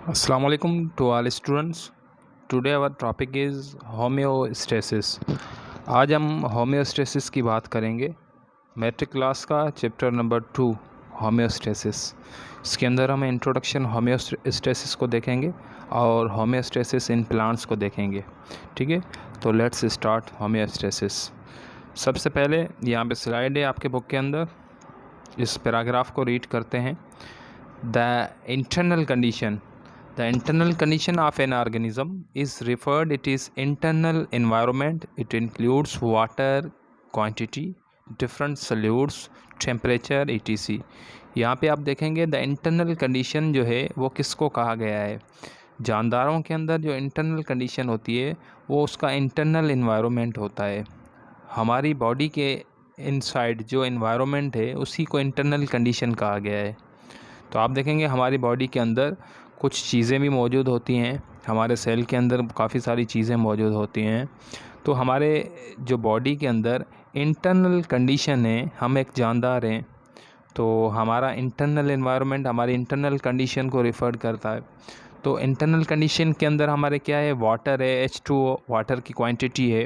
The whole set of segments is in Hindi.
Assalamu alaikum to all students. Today our topic is homeostasis. आज हम होम्योस्टेसिस की बात करेंगे। मैट्रिक क्लास का चैप्टर नंबर 2 होम्योस्टेसिस। इसके अंदर हम इंट्रोडक्शन होम्योस्टेसिस को देखेंगे और होम्योस्टेसिस इन प्लांट्स को देखेंगे। ठीक है, तो लेट्स स्टार्ट होम्योस्टेसिस। सबसे पहले यहाँ पे स्लाइड है आपके बुक के अंदर, इस पैराग्राफ को रीड करते हैं। The internal condition of an organism is referred it is internal environment. It includes water, quantity, different solutes, temperature etc. यहाँ पे आप देखेंगे द इंटरनल कंडीशन जो है वो किसको कहा गया है। जानदारों के अंदर जो इंटरनल कंडीशन होती है वो उसका इंटरनल इन्वायरमेंट होता है। हमारी बॉडी के इनसाइड जो इन्वायरमेंट है उसी को इंटरनल कंडीशन कहा गया है। तो आप देखेंगे हमारी बॉडी के अंदर कुछ चीज़ें भी मौजूद होती हैं, हमारे सेल के अंदर काफ़ी सारी चीज़ें मौजूद होती हैं। तो हमारे जो बॉडी के अंदर इंटरनल कंडीशन है, हम एक जानदार हैं, तो हमारा इंटरनल एनवायरनमेंट हमारी इंटरनल कंडीशन को रिफ़र करता है। तो इंटरनल कंडीशन के अंदर हमारे क्या है, वाटर है, H2O वाटर की क्वांटिटी है।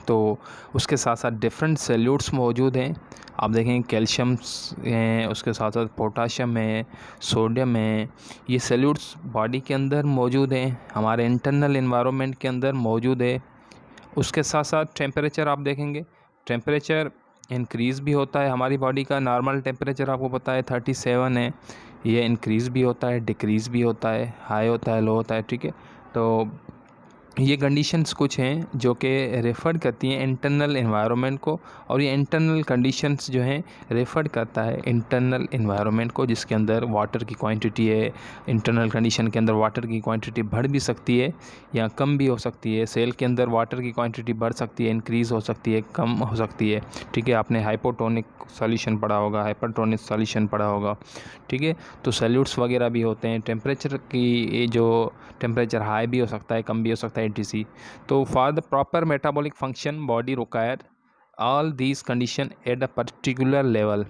तो उसके साथ साथ डिफरेंट सैल्यूट्स मौजूद हैं। आप देखें कैल्शियम्स हैं, उसके साथ साथ पोटाशियम है, सोडियम है। ये सैल्यूट्स बॉडी के अंदर मौजूद हैं, हमारे इंटरनल एनवायरनमेंट के अंदर मौजूद है। उसके साथ साथ टेम्परेचर आप देखेंगे, टेम्परेचर इंक्रीज़ भी होता है। हमारी बॉडी का नॉर्मल टेम्परेचर आपको पता है 37 है, ये इंक्रीज़ भी होता है, डिक्रीज़ भी होता है, हाई होता है, लो होता है। ठीक है, तो ये कंडीशंस कुछ हैं जो कि रेफ़र करती हैं इंटरनल एनवायरनमेंट को, और ये इंटरनल कंडीशंस जो हैं रेफ़र करता है इंटरनल एनवायरनमेंट को, जिसके अंदर वाटर की क्वांटिटी है। इंटरनल कंडीशन के अंदर वाटर की क्वांटिटी बढ़ भी सकती है या कम भी हो सकती है। सेल के अंदर वाटर की क्वांटिटी बढ़ सकती है, इंक्रीज़ हो सकती है, कम हो सकती है। ठीक है, आपने हाइपोटोनिक सॉल्यूशन पढ़ा होगा, हाइपरटोनिक सॉल्यूशन पढ़ा होगा। ठीक है, तो सैल्यूट्स वगैरह भी होते हैं। टेम्परेचर की ये जो टेम्परेचर हाई भी हो सकता है, कम भी हो सकता है, etc. तो for the proper metabolic function body require all these condition at a particular level.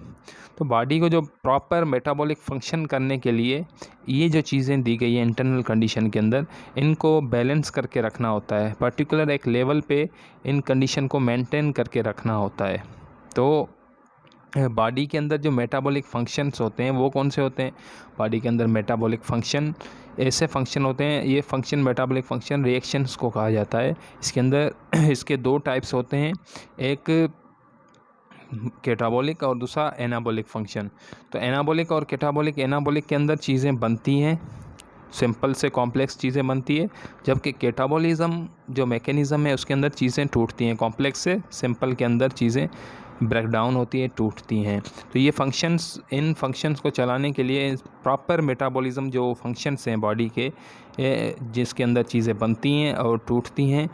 तो बॉडी को जो प्रॉपर मेटाबॉलिक फंक्शन करने के लिए ये जो चीज़ें दी गई है इंटरनल कंडीशन के अंदर, इनको बैलेंस करके रखना होता है। पर्टिकुलर एक लेवल पे इन कंडीशन को मेंटेन करके रखना होता है। तो बॉडी के अंदर जो मेटाबॉलिक फंक्शंस होते हैं वो कौन से होते हैं? बॉडी के अंदर मेटाबॉलिक फंक्शन ऐसे फंक्शन होते हैं, ये फंक्शन मेटाबॉलिक फंक्शन रिएक्शंस को कहा जाता है। इसके अंदर इसके दो टाइप्स होते हैं, एक कैटाबॉलिक और दूसरा एनाबॉलिक फंक्शन। तो एनाबॉलिक और कैटाबॉलिक, एनाबॉलिक के अंदर चीज़ें बनती हैं, सिंपल से कॉम्प्लेक्स चीज़ें बनती है, जबकि कैटाबॉलिज्म जो मैकेनिज़्म है उसके अंदर चीज़ें टूटती हैं, कॉम्प्लेक्स से सिंपल के अंदर चीज़ें ब्रेक डाउन होती है, टूटती हैं। तो ये फंक्शंस, इन फंक्शंस को चलाने के लिए प्रॉपर मेटाबॉलिज्म जो फंक्शंस हैं बॉडी के, जिसके अंदर चीज़ें बनती हैं और टूटती हैं,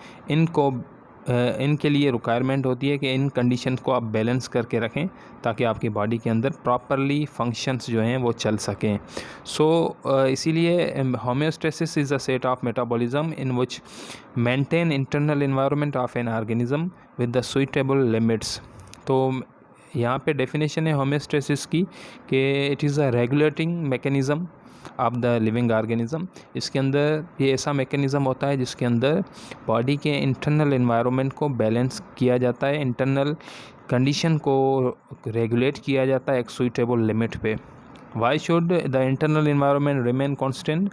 इनके लिए रिक्वायरमेंट होती है कि इन कंडीशंस को आप बैलेंस करके रखें ताकि आपकी बॉडी के अंदर प्रॉपरली फंक्शंस जो हैं वो चल सकें। इसीलिए homeostasis is a state of metabolism in which maintain internal environment of an organism with the suitable limits. तो यहाँ पे डेफिनेशन है होम्योस्टेसिस की कि it is a regulating mechanism of the living organism. इसके अंदर ये ऐसा मैकेनिज़्म होता है जिसके अंदर बॉडी के इंटरनल एनवायरनमेंट को बैलेंस किया जाता है, इंटरनल कंडीशन को रेगुलेट किया जाता है एक सुइटेबल लिमिट पे। Why should the internal environment remain constant?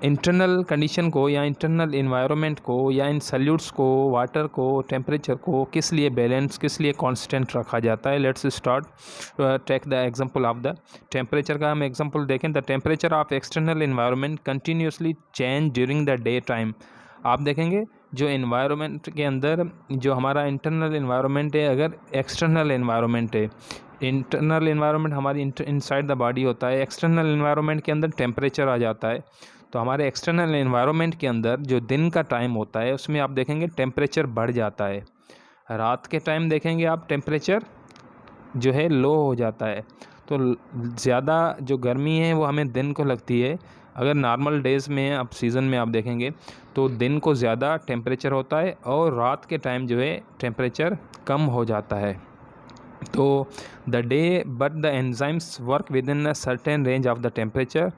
Internal condition को या इंटरनल एनवायरनमेंट को या इन सैल्यूट्स को, वाटर को, टेम्परेचर को किस लिए बैलेंस, किस लिए कांस्टेंट रखा जाता है? Let's start take the example of the temperature का हम एग्जांपल देखें। The temperature of external environment continuously change during the day time. आप देखेंगे जो एनवायरनमेंट के अंदर जो हमारा इंटरनल एनवायरनमेंट है, अगर एक्सटर्नल एनवायरनमेंट है, इंटरनल एनवायरनमेंट हमारी इनसाइड द बॉडी होता है, एक्सटर्नल एनवायरनमेंट के अंदर टेम्परेचर आ जाता है। तो हमारे एक्सटर्नल एनवायरनमेंट के अंदर जो दिन का टाइम होता है उसमें आप देखेंगे टेम्परेचर बढ़ जाता है। रात के टाइम देखेंगे आप टेम्परेचर जो है लो हो जाता है। तो ज़्यादा जो गर्मी है वो हमें दिन को लगती है। अगर नॉर्मल डेज़ में आप सीज़न में आप देखेंगे तो दिन को ज़्यादा टेम्परेचर होता है और रात के टाइम जो है टेम्परेचर कम हो जाता है। तो the day but the enzymes work with in a certain range of the temperature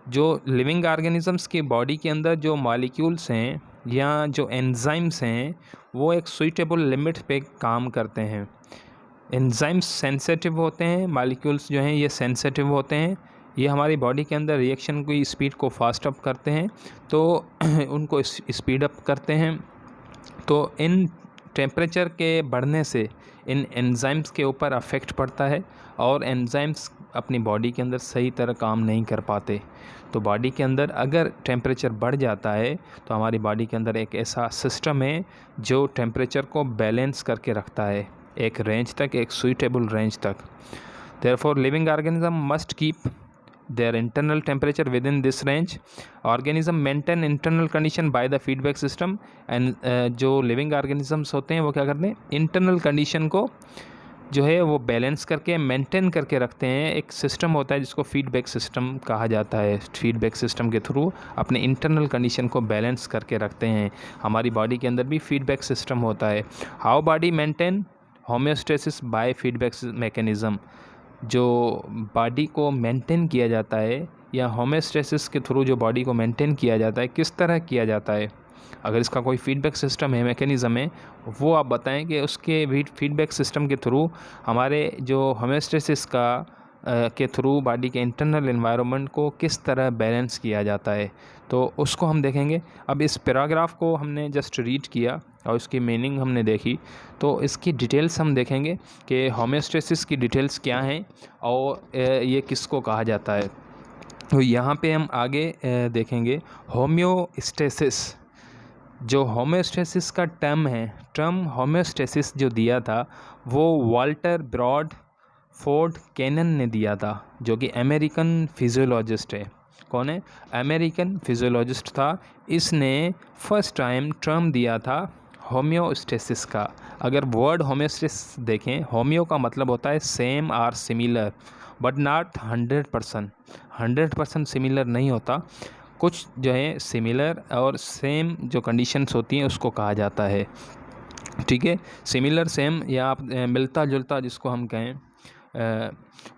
जो लिविंग ऑर्गेनिजम्स के बॉडी के अंदर जो मॉलिक्यूल्स हैं या जो एंजाइम्स हैं वो एक सुइटेबल लिमिट पे काम करते हैं। एंजाइम्स सेंसिटिव होते हैं, मॉलिक्यूल्स जो हैं ये सेंसिटिव होते हैं, ये हमारी बॉडी के अंदर रिएक्शन की स्पीड को फास्ट अप करते हैं, तो उनको स्पीड अप करते हैं। तो इन टेम्परेचर के बढ़ने से इन एंजाइम्स के ऊपर अफेक्ट पड़ता है और एंजाइम्स अपनी बॉडी के अंदर सही तरह काम नहीं कर पाते। तो बॉडी के अंदर अगर टेम्परेचर बढ़ जाता है तो हमारी बॉडी के अंदर एक ऐसा सिस्टम है जो टेम्परेचर को बैलेंस करके रखता है एक रेंज तक, एक सुइटेबल रेंज तक। Therefore living organism must keep their internal temperature within this range. Organism maintain internal condition by the feedback system and जो living organisms होते हैं वो क्या करते हैं, internal condition को जो है वो बैलेंस करके मेंटेन करके रखते हैं। एक सिस्टम होता है जिसको फीडबैक सिस्टम कहा जाता है। फीडबैक सिस्टम के थ्रू अपने इंटरनल कंडीशन को बैलेंस करके रखते हैं। हमारी बॉडी के अंदर भी फीडबैक सिस्टम होता है। How body maintain homeostasis by feedback mechanism, जो बॉडी को मेंटेन किया जाता है या होम्योस्टेसिस के थ्रू जो बॉडी को मेंटेन किया जाता है, किस तरह किया जाता है। अगर इसका कोई फीडबैक सिस्टम है, मैकेनिज़्म है, वो आप बताएं कि उसके फीडबैक सिस्टम के थ्रू हमारे जो होम्योस्टेसिस का के थ्रू बॉडी के इंटरनल एनवायरनमेंट को किस तरह बैलेंस किया जाता है, तो उसको हम देखेंगे। अब इस पैराग्राफ को हमने जस्ट रीड किया और उसकी मीनिंग हमने देखी, तो इसकी डिटेल्स हम देखेंगे कि होम्योस्टेसिस की डिटेल्स क्या हैं और ये किसको कहा जाता है। तो यहाँ पे हम आगे देखेंगे होम्योस्टेसिस। जो होम्योस्टेसिस का टर्म होम्योस्टेसिस जो दिया था वो वाल्टर ब्रॉड फोर्ड कैनन ने दिया था, जो कि अमेरिकन फिजियोलॉजिस्ट है। कौन है? अमेरिकन फिजियोलॉजिस्ट था। इसने फर्स्ट टाइम टर्म दिया था होम्योस्टेसिस का। अगर वर्ड होम्योस्टेसिस देखें, होम्यो का मतलब होता है सेम और सिमिलर, बट नॉट 100%। 100% सिमिलर नहीं होता, कुछ जो है सिमिलर और सेम जो कंडीशंस होती हैं उसको कहा जाता है। ठीक है, सिमिलर सेम या आप मिलता जुलता जिसको हम कहें।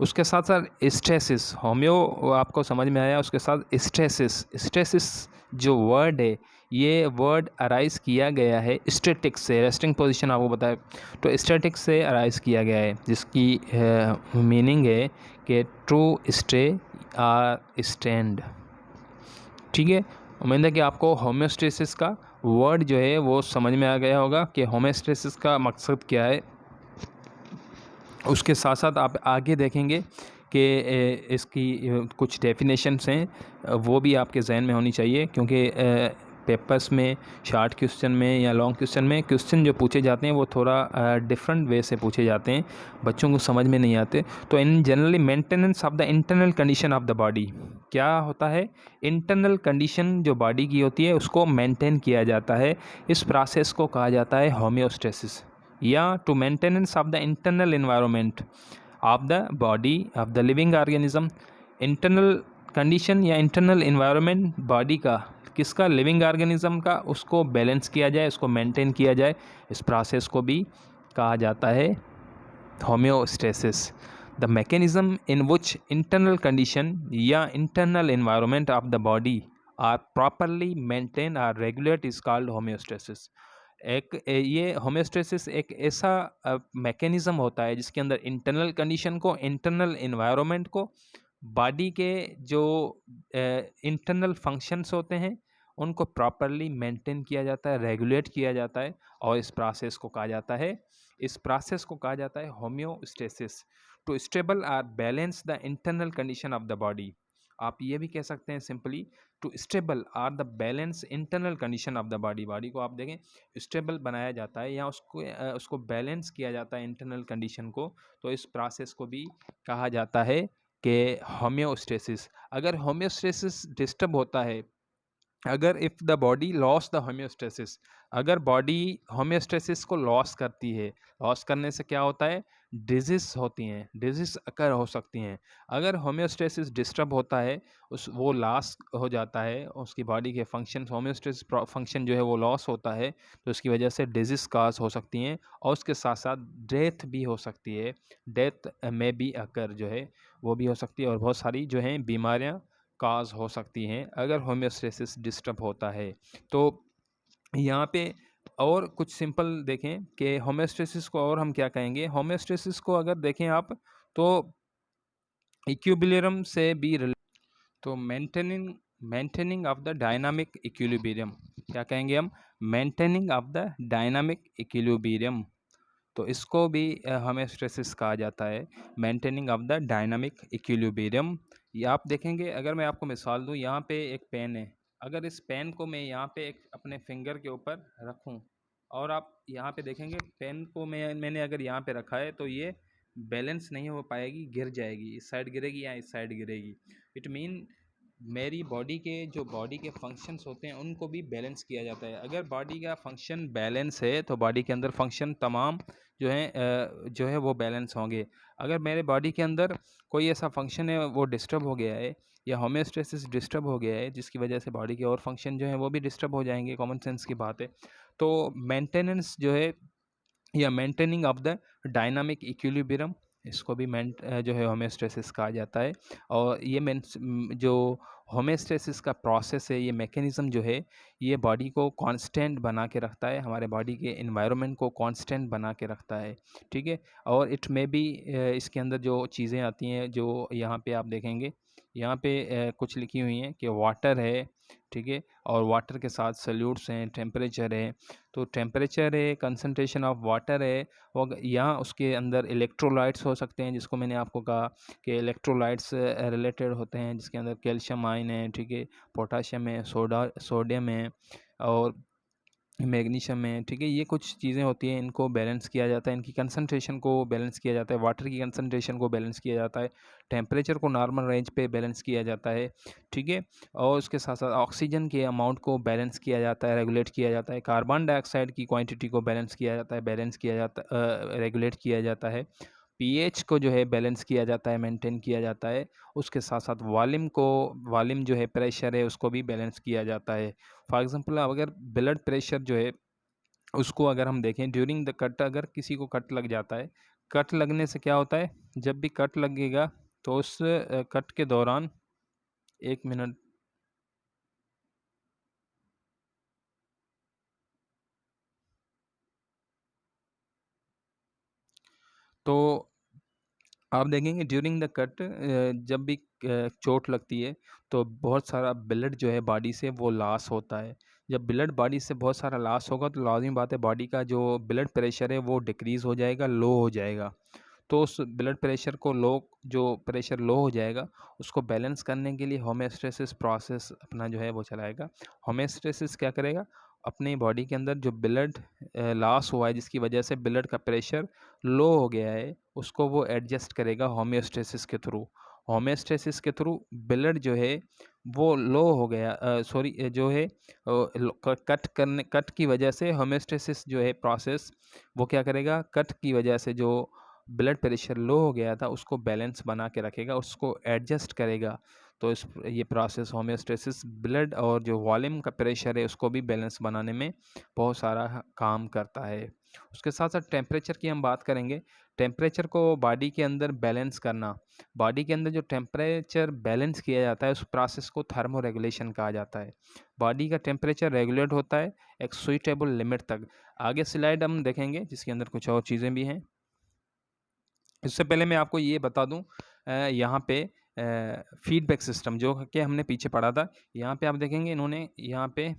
उसके साथ साथ स्ट्रेसिस, होम्यो आपको समझ में आया, उसके साथ स्ट्रेसिस जो वर्ड है ये वर्ड अराइज किया गया है स्टैटिक से। रेस्टिंग पोजीशन आपको बताया, तो स्टैटिक से अराइज किया गया है, जिसकी मीनिंग है कि टू स्टे आर स्टैंड। ठीक है, उम्मीद है कि आपको होम्योस्टेसिस का वर्ड जो है वो समझ में आ गया होगा कि होम्योस्टेसिस का मकसद क्या है। उसके साथ साथ आप आगे देखेंगे कि इसकी कुछ डेफिनेशंस हैं, वो भी आपके जहन में होनी चाहिए, क्योंकि पेपर्स में शॉर्ट क्वेश्चन में या लॉन्ग क्वेश्चन में क्वेश्चन जो पूछे जाते हैं वो थोड़ा डिफरेंट वे से पूछे जाते हैं, बच्चों को समझ में नहीं आते। तो इन generally maintenance of the internal condition of the body, क्या होता है, इंटरनल कंडीशन जो बॉडी की होती है उसको मेंटेन किया जाता है। इस प्रोसेस को कहा जाता है होम्योस्टेसिस, या to maintenance of the internal environment of the body of the living organism. Internal condition या इंटरनल एनवायरनमेंट बॉडी का, किसका, लिविंग ऑर्गेनिज्म का, उसको बैलेंस किया जाए, उसको मेंटेन किया जाए। इस प्रोसेस को भी कहा जाता है homeostasis. The mechanism in which internal condition या internal environment of the body are properly maintain or regulate is called homeostasis. ये होम्योस्टेसिस एक ऐसा मैकेनिज़्म होता है जिसके अंदर इंटरनल कंडीशन को, इंटरनल एनवायरनमेंट को, बॉडी के जो इंटरनल फंक्शंस होते हैं उनको प्रॉपरली मेंटेन किया जाता है, रेगुलेट किया जाता है, और इस प्रोसेस को कहा जाता है homeostasis. To stable or balance the internal condition of the body. आप ये भी कह सकते हैं simply, to stable or the balance internal condition of the body. Body को आप देखें स्टेबल बनाया जाता है या उसको बैलेंस किया जाता है इंटरनल कंडीशन को, तो इस प्रोसेस को भी कहा जाता है कि होम्योस्टेसिस। अगर होम्योस्टेसिस डिस्टर्ब होता है, अगर if the body loss the homeostasis, अगर बॉडी होम्योस्टेसिस को लॉस करती है, लॉस करने से क्या होता है, डिजीज़ होती हैं, डिजीज़ अकर हो सकती हैं। अगर होम्योस्टेसिस डिस्टर्ब होता है, वो लॉस हो जाता है, उसकी बॉडी के फंक्शन, होम्योस्टेसिस फंक्शन जो है वो लॉस होता है, तो उसकी वजह से डिजीज़ काज हो सकती हैं, और उसके साथ साथ डेथ भी हो सकती है। डेथ में भी अकर जो है वो भी हो सकती है, और बहुत सारी जो हैं बीमारियाँ काज हो सकती हैं अगर होम्योस्टेसिस डिस्टर्ब होता है। तो यहाँ पे और कुछ सिंपल देखें कि होम्योस्टेसिस को और हम क्या कहेंगे। होम्योस्टेसिस को अगर देखें आप तो इक्विलिब्रियम से भी तो maintaining maintaining of the dynamic equilibrium क्या कहेंगे हम, maintaining of the dynamic equilibrium. तो इसको भी होम्योस्टेसिस कहा जाता है, maintaining of the dynamic equilibrium. ये आप देखेंगे, अगर मैं आपको मिसाल दूं, यहाँ पे एक पेन है, अगर इस पेन को मैं यहाँ पे एक अपने फिंगर के ऊपर रखूं और आप यहाँ पे देखेंगे पेन को मैंने अगर यहाँ पे रखा है तो ये बैलेंस नहीं हो पाएगी, गिर जाएगी, इस साइड गिरेगी या इस साइड गिरेगी। इट मीन मेरी बॉडी के जो बॉडी के फंक्शंस होते हैं उनको भी बैलेंस किया जाता है। अगर बॉडी का फंक्शन बैलेंस है तो बॉडी के अंदर फंक्शन तमाम जो है वो बैलेंस होंगे। अगर मेरे बॉडी के अंदर कोई ऐसा फंक्शन है वो डिस्टर्ब हो गया है या होम्योस्टेसिस डिस्टर्ब हो गया है जिसकी वजह से बॉडी के और फंक्शन जो है वो भी डिस्टर्ब हो जाएंगे, कॉमन सेंस की बात है। तो मेंटेनेंस जो है या maintaining of the dynamic equilibrium, इसको भी जो है होम्योस्टेसिस कहा जाता है। और ये जो होम्योस्टेसिस का प्रोसेस है, ये मैकेनिज़्म जो है ये बॉडी को कांस्टेंट बना के रखता है, हमारे बॉडी के एनवायरनमेंट को कांस्टेंट बना के रखता है। ठीक है। और इट में भी इसके अंदर जो चीज़ें आती हैं जो यहाँ पे आप देखेंगे, यहाँ पे कुछ लिखी हुई हैं कि वाटर है, ठीक है, और वाटर के साथ सॉल्यूट्स हैं, टेम्परेचर है। तो टेम्परेचर है, कंसंट्रेशन ऑफ वाटर है, और यहाँ उसके अंदर इलेक्ट्रोलाइट्स हो सकते हैं, जिसको मैंने आपको कहा कि इलेक्ट्रोलाइट्स रिलेटेड होते हैं, जिसके अंदर कैल्शियम आयन है, ठीक है, पोटाशियम है, सोडियम है और मैग्नीशियम है। ठीक है, ये कुछ चीज़ें होती हैं, इनको बैलेंस किया जाता है, इनकी कंसंट्रेशन को बैलेंस किया जाता है, वाटर की कंसंट्रेशन को बैलेंस किया जाता है, टेम्परेचर को नॉर्मल रेंज पे बैलेंस किया जाता है। ठीक है। और उसके साथ साथ ऑक्सीजन के अमाउंट को बैलेंस किया जाता है, रेगुलेट किया जाता है, कार्बन डाइऑक्साइड की क्वांटिटी को बैलेंस किया जाता है, रेगुलेट किया जाता है, पीएच को जो है बैलेंस किया जाता है, मेंटेन किया जाता है। उसके साथ साथ वॉल्यूम जो है, प्रेशर है, उसको भी बैलेंस किया जाता है। फॉर एग्जांपल अगर ब्लड प्रेशर जो है उसको अगर हम देखें ड्यूरिंग द कट, अगर किसी को कट लग जाता है, कट लगने से क्या होता है, जब भी कट लगेगा तो उस कट के दौरान, एक मिनट, तो आप देखेंगे ड्यूरिंग द कट जब भी चोट लगती है तो बहुत सारा ब्लड जो है बॉडी से वो लॉस होता है। जब ब्लड बॉडी से बहुत सारा लॉस होगा तो लाज़मी बात है बॉडी का जो ब्लड प्रेशर है वो डिक्रीज़ हो जाएगा, लो हो जाएगा। तो उस ब्लड प्रेशर को जो प्रेशर लो हो जाएगा उसको बैलेंस करने के लिए होम्योस्टेसिस प्रोसेस अपना जो है वो चलाएगा। होम्योस्टेसिस क्या करेगा, अपनी बॉडी के अंदर जो ब्लड लॉस हुआ है जिसकी वजह से ब्लड का प्रेशर लो हो गया है उसको वो एडजस्ट करेगा होम्योस्टेसिस के थ्रू। होम्योस्टेसिस के थ्रू ब्लड जो है वो लो हो गया, सॉरी, जो है कट की वजह से होम्योस्टेसिस जो है प्रोसेस वो क्या करेगा, कट की वजह से जो ब्लड प्रेशर लो हो गया था उसको बैलेंस बना के रखेगा, उसको एडजस्ट करेगा। तो ये प्रोसेस होम्योस्टेसिस ब्लड और जो वॉल्यूम का प्रेशर है उसको भी बैलेंस बनाने में बहुत सारा काम करता है। उसके साथ साथ टेम्परेचर की हम बात करेंगे। टेम्परेचर को बॉडी के अंदर बैलेंस करना, बॉडी के अंदर जो टेम्परेचर बैलेंस किया जाता है उस प्रोसेस को थर्मो रेगुलेशन कहा जाता है। बॉडी का टेम्परेचर रेगुलेट होता है एक सुइटेबल लिमिट तक। आगे स्लाइड हम देखेंगे जिसके अंदर कुछ और चीज़ें भी हैं। इससे पहले मैं आपको ये बता दूं, यहाँ पे फीडबैक सिस्टम जो कि हमने पीछे पढ़ा था, यहाँ पे आप देखेंगे इन्होंने यहाँ पे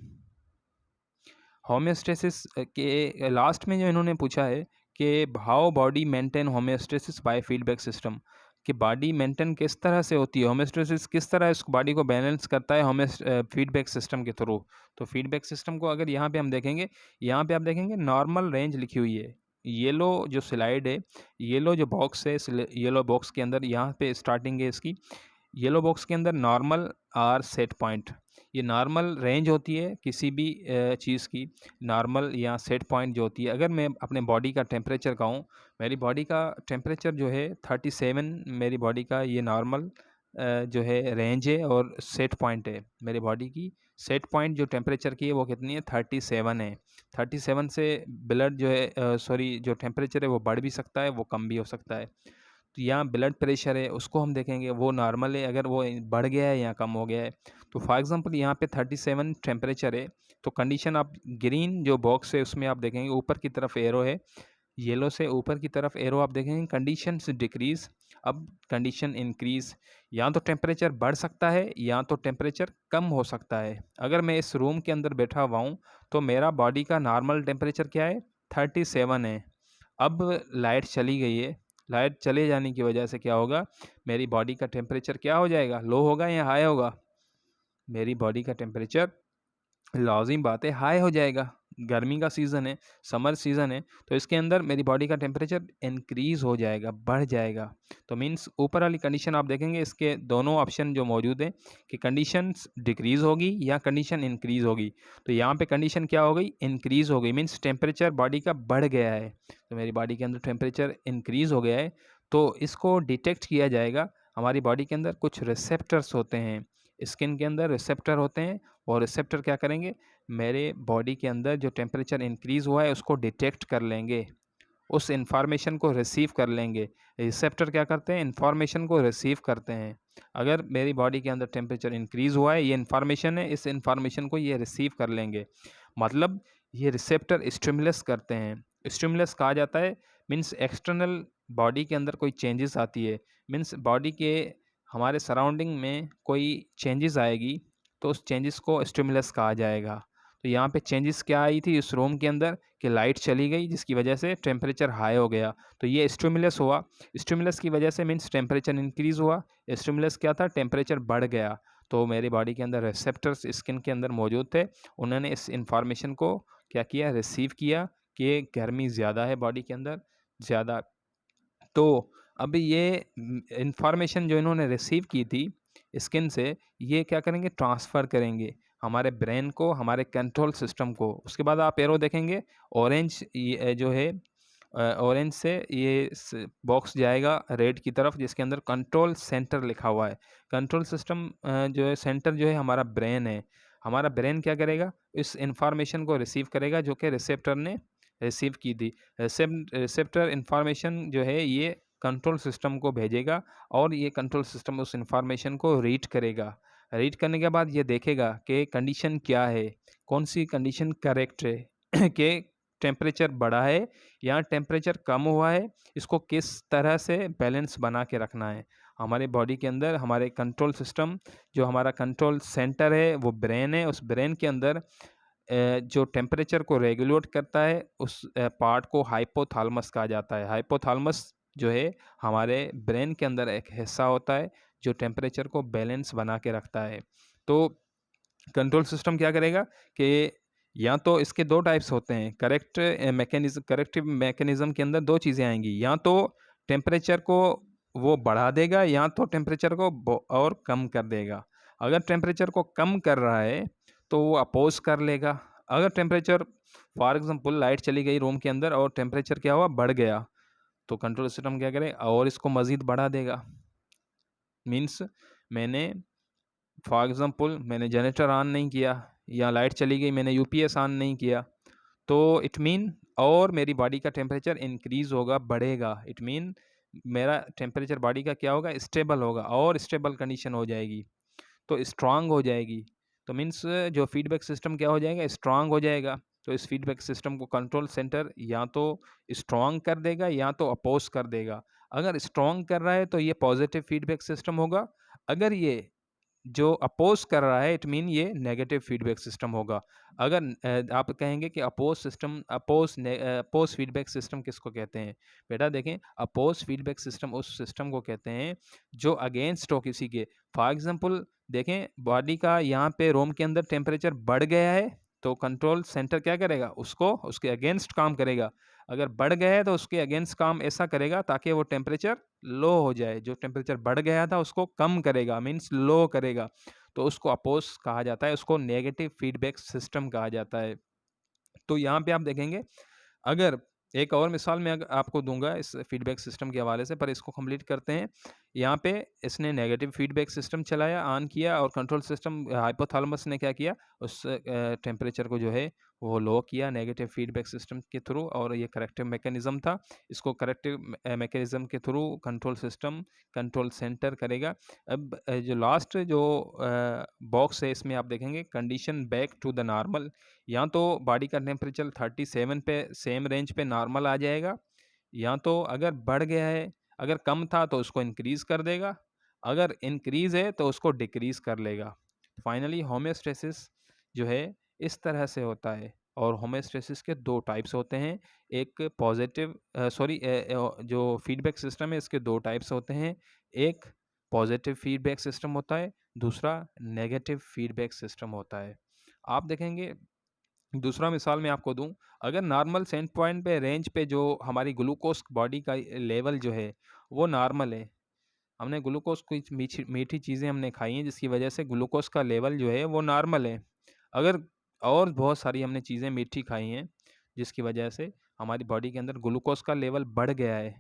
होम्योस्टेसिस के लास्ट में जो इन्होंने पूछा है कि how body maintain homeostasis by feedback system, कि बॉडी मेंटेन किस तरह से होती है, होम्योस्टेसिस किस तरह इस बॉडी को बैलेंस करता है फीडबैक सिस्टम के थ्रू। तो फीडबैक सिस्टम को अगर यहाँ पे हम देखेंगे, यहाँ पे आप देखेंगे नॉर्मल रेंज लिखी हुई है। येलो जो स्लाइड है, येलो जो बॉक्स है, येलो बॉक्स के अंदर यहाँ पे स्टार्टिंग है इसकी, येलो बॉक्स के अंदर नॉर्मल और सेट पॉइंट, ये नॉर्मल रेंज होती है किसी भी चीज़ की। नॉर्मल या सेट पॉइंट जो होती है, अगर मैं अपने बॉडी का टेम्परेचर कहूँ, मेरी बॉडी का टेम्परेचर जो है 37, मेरी बॉडी का ये नॉर्मल जो है रेंज है, और सेट पॉइंट है मेरी बॉडी की। सेट पॉइंट जो टेम्परेचर की है वो कितनी है, 37 है। 37 से ब्लड जो है, सॉरी, जो टेम्परेचर है वो बढ़ भी सकता है, वो कम भी हो सकता है। तो यहाँ ब्लड प्रेशर है उसको हम देखेंगे वो नॉर्मल है, अगर वो बढ़ गया है या कम हो गया है। तो फॉर एग्जांपल यहाँ पे 37 टेम्परेचर है, तो कंडीशन आप ग्रीन जो बॉक्स है उसमें आप देखेंगे ऊपर की तरफ एरो है, येलो से ऊपर की तरफ एरो आप देखेंगे कंडीशन से डिक्रीज, अब कंडीशन इंक्रीज। या तो टेम्परेचर बढ़ सकता है या तो टेम्परेचर कम हो सकता है। अगर मैं इस रूम के अंदर बैठा हुआ हूँ तो मेरा बॉडी का नॉर्मल टेम्परेचर क्या है, 37 है। अब लाइट चली गई है, लाइट चले जाने की वजह से क्या होगा, मेरी बॉडी का टेम्परेचर क्या हो जाएगा, लो होगा या हाई होगा, मेरी बॉडी का टेम्परेचर लाज़िम बात है हाई हो जाएगा। गर्मी का सीज़न है, समर सीज़न है, तो इसके अंदर मेरी बॉडी का टेम्परेचर इंक्रीज़ हो जाएगा, बढ़ जाएगा। तो मीन्स ऊपर वाली कंडीशन आप देखेंगे इसके दोनों ऑप्शन जो मौजूद हैं कि कंडीशंस डिक्रीज़ होगी या कंडीशन इंक्रीज़ होगी। तो यहाँ पे कंडीशन क्या हो गई, इंक्रीज़ हो गई, मीन्स टेम्परेचर बॉडी का बढ़ गया है। तो मेरी बॉडी के अंदर टेम्परेचर इंक्रीज़ हो गया है, तो इसको डिटेक्ट किया जाएगा। हमारी बॉडी के अंदर कुछ रिसेप्टर्स होते हैं, स्किन के अंदर रिसेप्टर होते हैं, और रिसेप्टर क्या करेंगे, मेरे बॉडी के अंदर जो टेम्परेचर इंक्रीज़ हुआ है उसको डिटेक्ट कर लेंगे, उस इन्फॉर्मेशन को रिसीव कर लेंगे। रिसेप्टर क्या करते हैं, इन्फॉर्मेशन को रिसीव करते हैं। अगर मेरी बॉडी के अंदर टेम्परेचर इंक्रीज़ हुआ है, ये इन्फॉर्मेशन है, इस इन्फॉर्मेशन को ये रिसीव कर लेंगे। मतलब ये रिसेप्टर स्टिमुलस करते हैं। स्टिमुलस कहा जाता है मीन्स एक्सटर्नल बॉडी के अंदर कोई चेंजेस आती है, मीन्स बॉडी के हमारे सराउंडिंग में कोई चेंजेस आएगी तो उस चेंजेस को स्टिमुलस कहा जाएगा। तो यहाँ पे चेंजेस क्या आई थी इस रूम के अंदर कि लाइट चली गई जिसकी वजह से टेम्परेचर हाई हो गया, तो ये स्टिमुलस हुआ। स्टिमुलस की वजह से मीन्स टेम्परेचर इंक्रीज़ हुआ, स्टिमुलस क्या था, टेम्परेचर बढ़ गया। तो मेरी बॉडी के अंदर रिसेप्टर्स स्किन के अंदर मौजूद थे, उन्होंने इस इंफॉर्मेशन को क्या किया, रिसीव किया कि गर्मी ज़्यादा है बॉडी के अंदर, ज़्यादा। तो अब ये इंफॉर्मेशन जो इन्होंने रिसीव की थी स्किन से, ये क्या करेंगे, ट्रांसफ़र करेंगे हमारे ब्रेन को, हमारे कंट्रोल सिस्टम को। उसके बाद आप एरो देखेंगे, ऑरेंज ये जो है ऑरेंज से ये बॉक्स जाएगा रेड की तरफ जिसके अंदर कंट्रोल सेंटर लिखा हुआ है। कंट्रोल सिस्टम जो है सेंटर जो है हमारा ब्रेन है। हमारा ब्रेन क्या करेगा, इस इंफॉर्मेशन को रिसीव करेगा जो कि रिसेप्टर ने रिसीव की थी। रिसेप्टर इंफॉर्मेशन जो है ये कंट्रोल सिस्टम को भेजेगा और ये कंट्रोल सिस्टम उस इंफॉर्मेशन को रीड करेगा। रीड करने के बाद ये देखेगा कि कंडीशन क्या है, कौन सी कंडीशन करेक्ट है कि टेम्परेचर बढ़ा है या टेम्परेचर कम हुआ है, इसको किस तरह से बैलेंस बना के रखना है। हमारे बॉडी के अंदर हमारे कंट्रोल सिस्टम, जो हमारा कंट्रोल सेंटर है वो ब्रेन है, उस ब्रेन के अंदर जो टेम्परेचर को रेगुलेट करता है उस पार्ट को हाइपोथैलेमस कहा जाता है। हाइपोथैलेमस जो है हमारे ब्रेन के अंदर एक हिस्सा होता है जो टेम्परेचर को बैलेंस बना के रखता है। तो कंट्रोल सिस्टम क्या करेगा कि या तो इसके दो टाइप्स होते हैं, करेक्टिव मैकेनिज्म के अंदर दो चीज़ें आएंगी, या तो टेम्परेचर को वो बढ़ा देगा या तो टेम्परेचर को और कम कर देगा। अगर टेम्परेचर को कम कर रहा है तो वो अपोज कर लेगा। अगर टेम्परेचर फॉर एग्जांपल लाइट चली गई रूम के अंदर और टेम्परेचर क्या हुआ, बढ़ गया, तो कंट्रोल सिस्टम क्या करे और इसको मज़ीद बढ़ा देगा। मीन्स मैंने फॉर एग्जांपल मैंने जनरेटर ऑन नहीं किया या लाइट चली गई मैंने यूपीएस ऑन नहीं किया, तो इट मीन और मेरी बॉडी का टेम्परेचर इंक्रीज़ होगा, बढ़ेगा। इट मीन मेरा टेम्परेचर बॉडी का क्या होगा, स्टेबल होगा और स्टेबल कंडीशन हो जाएगी, तो स्ट्रांग हो जाएगी। तो मीन्स जो फीडबैक सिस्टम क्या हो जाएगा, स्ट्रांग हो जाएगा। तो इस फीडबैक सिस्टम को कंट्रोल सेंटर या तो स्ट्रांग कर देगा या तो अपोज कर देगा। अगर स्ट्रांग कर रहा है तो ये पॉजिटिव फीडबैक सिस्टम होगा, अगर ये जो अपोज कर रहा है इट मीन ये नेगेटिव फीडबैक सिस्टम होगा। अगर आप कहेंगे कि अपोज फीडबैक सिस्टम किसको कहते हैं, बेटा देखें, अपोज फीडबैक सिस्टम उस सिस्टम को कहते हैं जो अगेंस्ट हो किसी के। फॉर एग्जांपल देखें, बॉडी का यहाँ पे रूम के अंदर टेम्परेचर बढ़ गया है तो कंट्रोल सेंटर क्या करेगा, उसको उसके अगेंस्ट काम करेगा। अगर बढ़ गया है तो उसके अगेंस्ट काम ऐसा करेगा ताकि वो टेम्परेचर लो हो जाए, जो टेम्परेचर बढ़ गया था उसको कम करेगा, मीन्स लो करेगा, तो उसको अपोज कहा जाता है, उसको नेगेटिव फीडबैक सिस्टम कहा जाता है। तो यहाँ पे आप देखेंगे, अगर एक और मिसाल मैं आपको दूंगा इस फीडबैक सिस्टम के हवाले से, पर इसको कंप्लीट करते हैं। यहाँ पे इसने नेगेटिव फीडबैक सिस्टम चलाया, ऑन किया और कंट्रोल सिस्टम हाइपोथैलेमस ने क्या किया, उस टेम्परेचर को जो है वो लो किया नेगेटिव फीडबैक सिस्टम के थ्रू, और ये करेक्टिव मैकेनिज़्म था। इसको करेक्टिव मैकेनिज़्म के through control system, control centre करेगा। अब जो लास्ट जो बॉक्स है इसमें आप देखेंगे condition back to the normal. या तो बॉडी का टेम्परेचर 37 पे सेम रेंज पे नॉर्मल आ जाएगा, या तो अगर बढ़ गया है, अगर कम था तो उसको इंक्रीज़ कर देगा, अगर इंक्रीज़ है तो उसको डिक्रीज़ कर लेगा। फाइनली होम्योस्टेसिस जो है इस तरह से होता है, और होम्योस्टेसिस के 2 टाइप्स होते हैं। एक पॉज़िटिव जो फीडबैक सिस्टम है इसके 2 टाइप्स होते हैं। एक पॉज़िटिव फीडबैक सिस्टम होता है, दूसरा नेगेटिव फीडबैक सिस्टम होता है। आप देखेंगे, दूसरा मिसाल मैं आपको दूँ, अगर नॉर्मल सेट पॉइंट पे रेंज पे जो हमारी ग्लूकोज़ बॉडी का लेवल जो है वो नॉर्मल है। हमने ग्लूकोज़ कुछ मीठी मीठी चीज़ें हमने खाई हैं जिसकी वजह से ग्लूकोज़ का लेवल जो है वो नॉर्मल है। अगर और बहुत सारी हमने चीज़ें मीठी खाई हैं जिसकी वजह से हमारी बॉडी के अंदर ग्लूकोज़ का लेवल बढ़ गया है,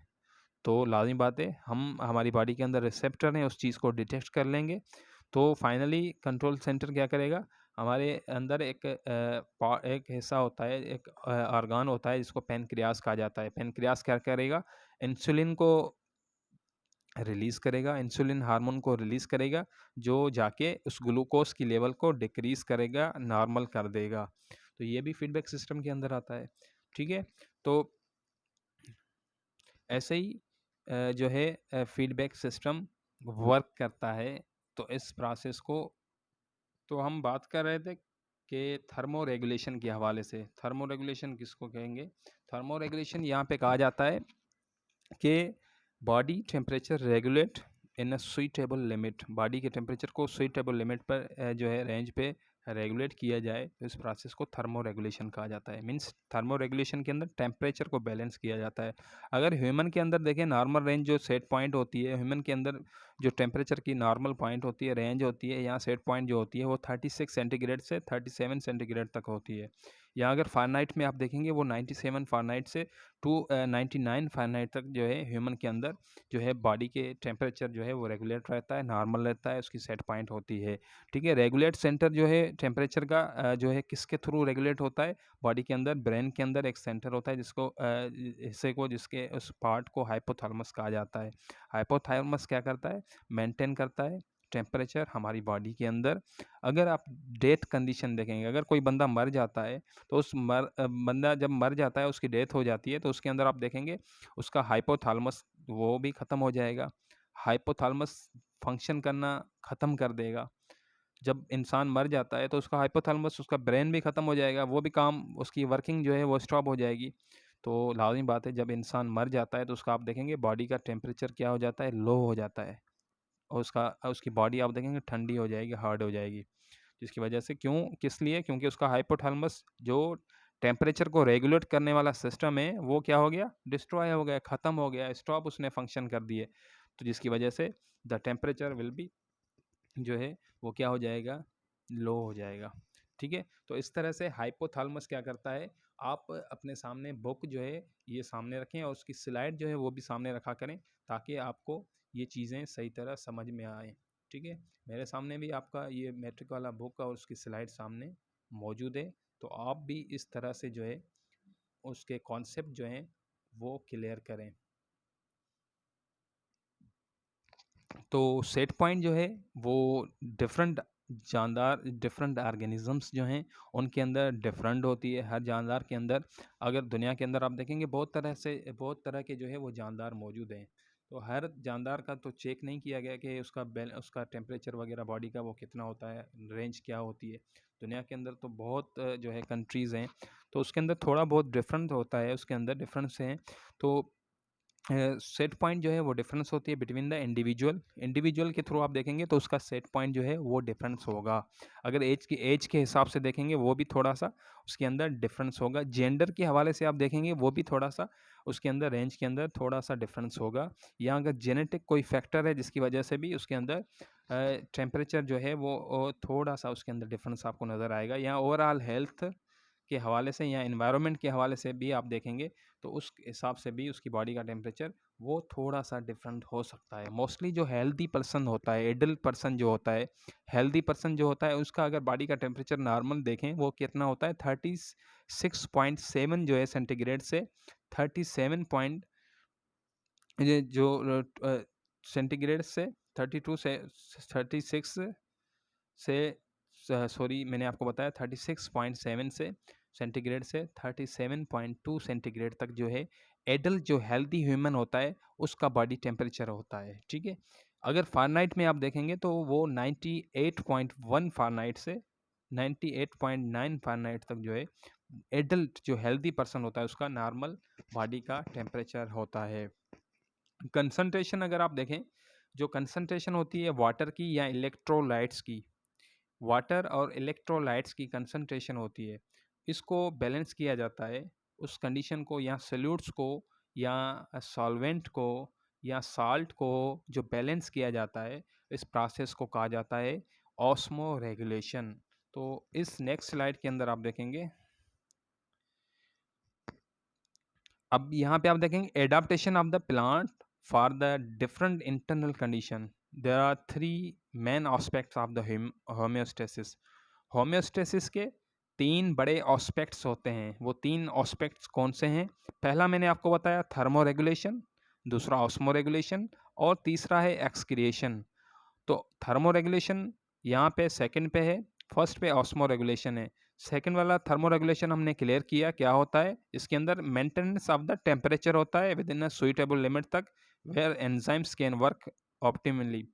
तो लाज़मी बात है हम हमारी बॉडी के अंदर रिसेप्टर हैं, उस चीज़ को डिटेक्ट कर लेंगे। तो फाइनली कंट्रोल सेंटर क्या करेगा, हमारे अंदर एक हिस्सा होता है, एक ऑर्गन होता है जिसको पैनक्रियास कहा जाता है। पैनक्रियास क्या करेगा, इंसुलिन को रिलीज़ करेगा, इंसुलिन हार्मोन को रिलीज़ करेगा, जो जाके उस ग्लूकोज़ की लेवल को डिक्रीज़ करेगा, नॉर्मल कर देगा। तो ये भी फीडबैक सिस्टम के अंदर आता है, ठीक है? तो ऐसे ही जो है फीडबैक सिस्टम वर्क करता है। तो इस प्रोसेस को, तो हम बात कर रहे थे कि थर्मो रेगुलेशन के हवाले से। थर्मो रेगुलेशन किसको कहेंगे? थर्मो रेगुलेशन यहाँ पे कहा जाता है कि body temperature regulate in a suitable limit. Body के टेम्परेचर को सुइटेबल लिमिट पर जो है रेंज पे रेगुलेट किया जाए, तो इस प्रोसेस को थर्मो रेगुलेशन कहा जाता है। मीन्स थर्मो रेगुलेशन के अंदर टेम्परेचर को बैलेंस किया जाता है। अगर ह्यूमन के अंदर देखें, नॉर्मल रेंज जो सेट पॉइंट होती है ह्यूमन के अंदर, जो टेम्परेचर की नॉर्मल पॉइंट होती है, रेंज होती है, यहाँ सेट पॉइंट जो होती है वो 36 सेंटीग्रेड से 37 सेंटीग्रेड तक होती है। या अगर फ़ारेनहाइट में आप देखेंगे वो 97 फ़ारेनहाइट से 99 फ़ारेनहाइट तक जो है ह्यूमन के अंदर जो है बॉडी के टेम्परेचर जो है वो रेगुलेट रहता है, नॉर्मल रहता है, उसकी सेट पॉइंट होती है, ठीक है। रेगुलेट सेंटर जो है टेम्परेचर का जो है किसके थ्रू रेगुलेट होता है, बॉडी के अंदर ब्रेन के अंदर एक सेंटर होता है जिसको हिस्से को, जिसके उस पार्ट को हाइपोथैलेमस कहा जाता है। हाइपोथैलेमस क्या करता है, मेंटेन करता है टेम्परेचर हमारी बॉडी के अंदर। अगर आप डेथ कंडीशन देखेंगे, अगर कोई बंदा मर जाता है तो बंदा जब मर जाता है, उसकी डेथ हो जाती है, तो उसके अंदर आप देखेंगे उसका हाइपोथैलेमस वो भी ख़त्म हो जाएगा। हाइपोथैलेमस फंक्शन करना ख़त्म कर देगा। जब इंसान मर जाता है तो उसका हाइपोथैलेमस, उसका ब्रेन भी ख़त्म हो जाएगा, वो भी काम, उसकी वर्किंग जो है वो स्टॉप हो जाएगी। तो लाज़मी बात है, जब इंसान मर जाता है तो उसका आप देखेंगे बॉडी का टेम्परेचर क्या हो जाता है, लो हो जाता है, और उसकी बॉडी आप देखेंगे ठंडी हो जाएगी, हार्ड हो जाएगी। जिसकी वजह से, क्यों, किस लिए? क्योंकि उसका हाइपोथैलेमस जो टेम्परेचर को रेगुलेट करने वाला सिस्टम है वो क्या हो गया, डिस्ट्रॉय हो गया, ख़त्म हो गया, स्टॉप उसने फंक्शन कर दिए। तो जिसकी वजह से द टेम्परेचर विल बी जो है वो क्या हो जाएगा, लो हो जाएगा, ठीक है। तो इस तरह से हाइपोथैलेमस क्या करता है, आप अपने सामने बुक जो है ये सामने रखें और उसकी स्लाइड जो है वो भी सामने रखा करें, ताकि आपको ये चीज़ें सही तरह समझ में आए, ठीक है। मेरे सामने भी आपका ये मैट्रिक वाला बुक और उसकी स्लाइड सामने मौजूद है, तो आप भी इस तरह से जो है उसके कॉन्सेप्ट जो हैं वो क्लियर करें। तो सेट पॉइंट जो है वो डिफरेंट जानदार, डिफरेंट ऑर्गेनिजम्स जो हैं उनके अंदर डिफरेंट होती है। हर जानदार के अंदर, अगर दुनिया के अंदर आप देखेंगे बहुत तरह के जो है वो जानदार मौजूद हैं। तो हर जानदार का तो चेक नहीं किया गया कि उसका टेम्परेचर वगैरह बॉडी का वो कितना होता है, रेंज क्या होती है। दुनिया के अंदर तो बहुत जो है कंट्रीज़ हैं, तो उसके अंदर थोड़ा बहुत डिफरेंट होता है, उसके अंदर डिफरेंस हैं। तो सेट पॉइंट जो है वो डिफरेंस होती है बिटवीन द इंडिविजुअल के थ्रू आप देखेंगे तो उसका सेट पॉइंट जो है वो डिफरेंस होगा। अगर एज के हिसाब से देखेंगे वो भी थोड़ा सा उसके अंदर डिफरेंस होगा। जेंडर के हवाले से आप देखेंगे वो भी थोड़ा सा उसके अंदर, रेंज के अंदर थोड़ा सा डिफरेंस होगा। या अगर जेनेटिक कोई फैक्टर है जिसकी वजह से भी उसके अंदर टेम्परेचर जो है वो थोड़ा सा उसके अंदर डिफरेंस आपको नज़र आएगा। या ओवरऑल हेल्थ के हवाले से या एनवायरनमेंट के हवाले से भी आप देखेंगे तो उस हिसाब से भी उसकी बॉडी का टेम्परेचर वो थोड़ा-सा डिफरेंट हो सकता है। मोस्टली जो हेल्दी पर्सन होता है, एडल्ट पर्सन जो होता है, हेल्दी पर्सन जो होता है उसका अगर बॉडी का टेम्परेचर नॉर्मल देखें वो कितना होता है 36.7 जो है सेंटीग्रेड से 37 पॉइंट ये जो सेंटीग्रेड से 32 से 36 से सॉरी मैंने आपको बताया 36.7 से सेंटीग्रेड से 37.2 सेंटीग्रेड तक जो है एडल्ट जो हेल्दी ह्यूमन होता है उसका बॉडी टेम्परेचर होता है, ठीक है। अगर फ़ारेनहाइट में आप देखेंगे तो वो 98.1 फ़ारेनहाइट से 98.9 फ़ारेनहाइट तक जो है एडल्ट जो हेल्दी पर्सन होता है उसका नॉर्मल बॉडी का टेम्परेचर होता है। कंसंट्रेशन अगर आप देखें, जो कंसंट्रेशन होती है वाटर की या इलेक्ट्रोलाइट्स की, वाटर और इलेक्ट्रोलाइट्स की कंसंट्रेशन होती है, इसको बैलेंस किया जाता है। उस कंडीशन को या सॉल्यूट्स को या सॉल्वेंट को या साल्ट को जो बैलेंस किया जाता है, इस प्रोसेस को कहा जाता है ऑस्मो रेगुलेशन। तो इस नेक्स्ट स्लाइड के अंदर आप देखेंगे, अब यहाँ पे आप देखेंगे adaptation of the plant for the different internal condition. There are three main aspects of the homeostasis. Homeostasis के तीन बड़े एस्पेक्ट्स होते हैं। वो तीन एस्पेक्ट्स कौन से हैं? पहला मैंने आपको बताया थर्मो रेगुलेशन, दूसरा ऑस्मो रेगुलेशन और तीसरा है एक्सक्रिएशन। तो थर्मो रेगुलेशन यहाँ पे सेकंड पे है, फर्स्ट पे ऑस्मो रेगुलेशन है। सेकंड वाला थर्मो रेगुलेशन हमने क्लियर किया क्या होता है। इसके अंदर मेंटेनेंस ऑफ द टेम्परेचर होता है within a suitable limit तक where enzymes can work optimally.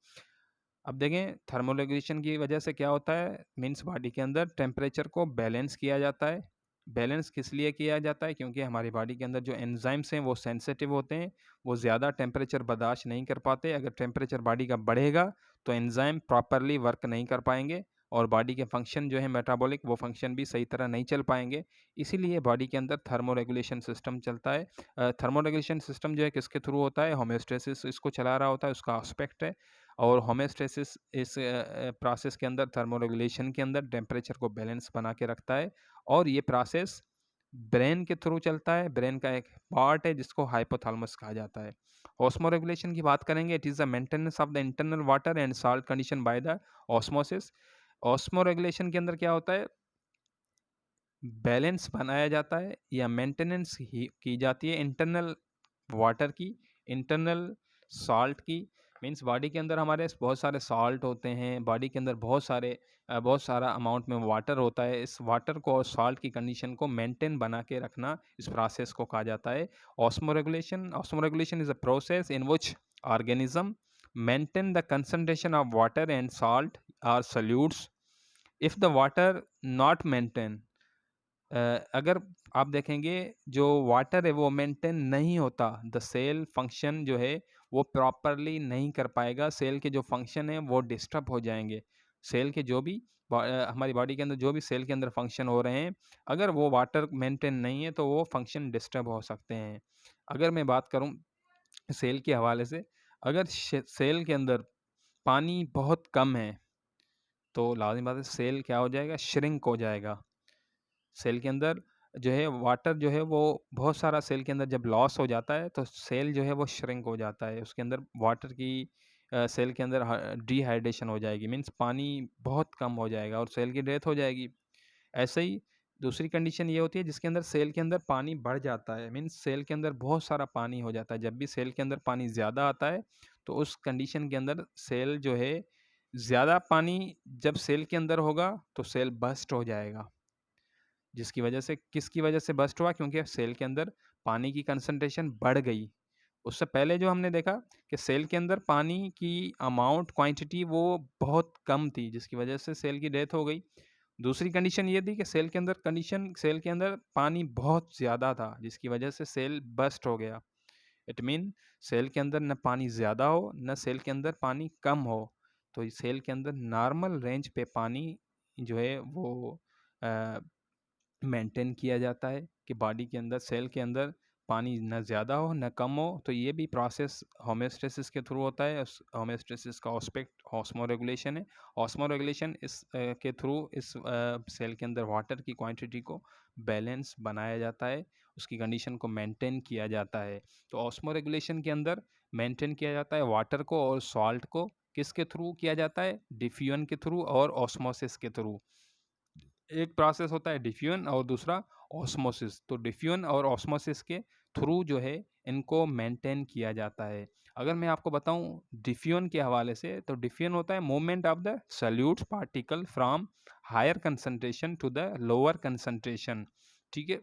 अब देखें थर्मो रेगुलेशन की वजह से क्या होता है, मीन्स बॉडी के अंदर टेम्परेचर को बैलेंस किया जाता है। बैलेंस किस लिए किया जाता है? क्योंकि हमारी बॉडी के अंदर जो एंजाइम्स हैं वो सेंसिटिव होते हैं, वो ज़्यादा टेम्परेचर बर्दाश्त नहीं कर पाते। अगर टेम्परेचर बॉडी का बढ़ेगा तो एंजाइम प्रॉपरली वर्क नहीं कर पाएंगे और बॉडी के फंक्शन जो है मेटाबॉलिक वो फंक्शन भी सही तरह नहीं चल पाएंगे। इसीलिए बॉडी के अंदर थर्मो रेगुलेशन सिस्टम चलता है। थर्मो रेगुलेशन सिस्टम जो है किसके थ्रू होता है? होम्योस्टेसिस इसको चला रहा होता है, उसका एस्पेक्ट है। और होम्योस्टेसिस इस प्रोसेस के अंदर थर्मो रेगुलेशन के अंदर टेम्परेचर को बैलेंस बना के रखता है और ये प्रोसेस ब्रेन के थ्रू चलता है। ब्रेन का एक पार्ट है जिसको हाइपोथैलेमस कहा जाता है। ऑस्मो रेगुलेशन की बात करेंगे, it is the maintenance of the internal water and salt condition by the osmosis. Osmo regulation के अंदर क्या होता है, बैलेंस बनाया जाता है या मेंटेनेंस की जाती है इंटरनल वाटर की, इंटरनल सॉल्ट की। मीन्स बॉडी के अंदर हमारे बहुत सारे सॉल्ट होते हैं, बॉडी के अंदर बहुत सारा अमाउंट में वाटर होता है। इस वाटर को और सॉल्ट की कंडीशन को मेंटेन बना के रखना, इस प्रोसेस को कहा जाता है osmoregulation. Osmoregulation is a process in which organism maintain the concentration of water and salt or solutes. If the water not maintain, अगर आप देखेंगे जो वाटर है वो मेंटेन नहीं होता, द सेल फंक्शन जो है वो प्रॉपरली नहीं कर पाएगा। सेल के जो फंक्शन है वो डिस्टर्ब हो जाएंगे। सेल के जो भी हमारी बॉडी के अंदर जो भी सेल के अंदर फंक्शन हो रहे हैं, अगर वो वाटर मेंटेन नहीं है तो वो फंक्शन डिस्टर्ब हो सकते हैं। अगर मैं बात करूं सेल के हवाले से, अगर सेल के अंदर पानी बहुत कम है तो लाज़िम बात है सेल क्या हो जाएगा, श्रिंक हो जाएगा। सेल के अंदर जो है वाटर जो है वो बहुत सारा सेल के अंदर जब लॉस हो जाता है तो सेल जो है वो श्रिंक हो जाता है। उसके अंदर वाटर की सेल के अंदर डिहाइड्रेशन हो जाएगी, मीन्स पानी बहुत कम हो जाएगा और सेल की डेथ हो जाएगी। ऐसे ही दूसरी कंडीशन ये होती है जिसके अंदर सेल के अंदर पानी बढ़ जाता है, मीन्स सेल के अंदर बहुत सारा पानी हो जाता है। जब भी सेल के अंदर पानी ज़्यादा आता है तो उस कंडीशन के अंदर सेल जो है ज़्यादा पानी जब सेल के अंदर होगा तो सेल बस्ट हो जाएगा। जिसकी वजह से किसकी वजह से बस्ट हुआ? क्योंकि सेल के अंदर पानी की कंसंट्रेशन बढ़ गई। उससे पहले जो हमने देखा कि सेल के अंदर पानी की अमाउंट क्वांटिटी वो बहुत कम थी जिसकी वजह से सेल की डेथ हो गई। दूसरी कंडीशन ये थी कि सेल के अंदर पानी बहुत ज़्यादा था जिसकी वजह से सेल बस्ट हो गया। इट मीन सेल के अंदर न पानी ज़्यादा हो न सेल के अंदर पानी कम हो। तो सेल के अंदर नॉर्मल रेंज पे पानी जो है वो मेंटेन किया जाता है कि बॉडी के अंदर सेल के अंदर पानी न ज़्यादा हो न कम हो, तो ये भी प्रोसेस होम्योस्टेसिस के थ्रू होता है। होम्योस्टेसिस का ऑस्पेक्ट ऑस्मोरेगुलेशन है। ऑस्मोरेगुलेशन के थ्रू इस सेल के अंदर वाटर की क्वांटिटी को बैलेंस बनाया जाता है, उसकी कंडीशन को मेंटेन किया जाता है। तो ऑस्मोरेगुलेशन के अंदर मेंटेन किया जाता है वाटर को और सॉल्ट को। किसके थ्रू किया जाता है? डिफ्यूजन के थ्रू और ऑस्मोसिस के थ्रू। एक प्रोसेस होता है डिफ्यूजन और दूसरा ऑस्मोसिस। तो डिफ्यूजन और ऑस्मोसिस के थ्रू जो है इनको मेंटेन किया जाता है। अगर मैं आपको बताऊं डिफ्यूजन के हवाले से, तो डिफ्यूजन होता है movement of the solute particle from higher concentration to the lower concentration. ठीक है,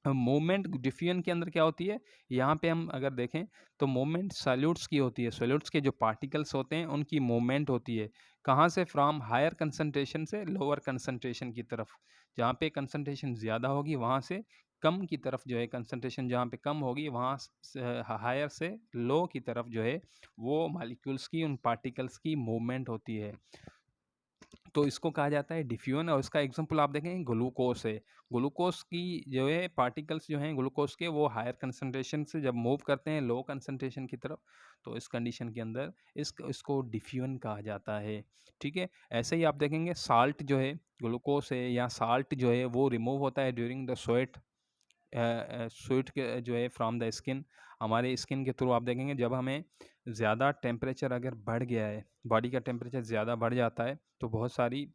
मूवमेंट डिफ्यूजन के अंदर क्या होती है, यहाँ पे हम अगर देखें तो मूवमेंट सॉल्यूट्स की होती है। सॉल्यूट्स के जो पार्टिकल्स होते हैं उनकी मूवमेंट होती है। कहाँ से? फ्रॉम हायर कंसंट्रेशन से लोअर कंसंट्रेशन की तरफ। जहाँ पे कंसंट्रेशन ज़्यादा होगी वहाँ से कम की तरफ जो है, कंसंट्रेशन जहाँ पे कम होगी वहाँ हायर से लो की तरफ जो है वो मॉलिक्यूल्स की, उन पार्टिकल्स की मूवमेंट होती है। तो इसको कहा जाता है डिफ्यूजन। और इसका एग्जांपल आप देखें ग्लूकोस है। ग्लूकोस की जो है पार्टिकल्स जो हैं ग्लूकोस के, वो हायर कंसंट्रेशन से जब मूव करते हैं लो कंसंट्रेशन की तरफ, तो इस कंडीशन के अंदर इसको डिफ्यूजन कहा जाता है। ठीक है, ऐसे ही आप देखेंगे साल्ट जो है, ग्लूकोस है या साल्ट जो है वो रिमूव होता है ड्यूरिंग द स्वेट। स्वेट के जो है फ्रॉम द स्किन, हमारे स्किन के थ्रू आप देखेंगे जब हमें ज़्यादा टेम्परेचर अगर बढ़ गया है, बॉडी का टेम्परेचर ज़्यादा बढ़ जाता है, तो बहुत सारी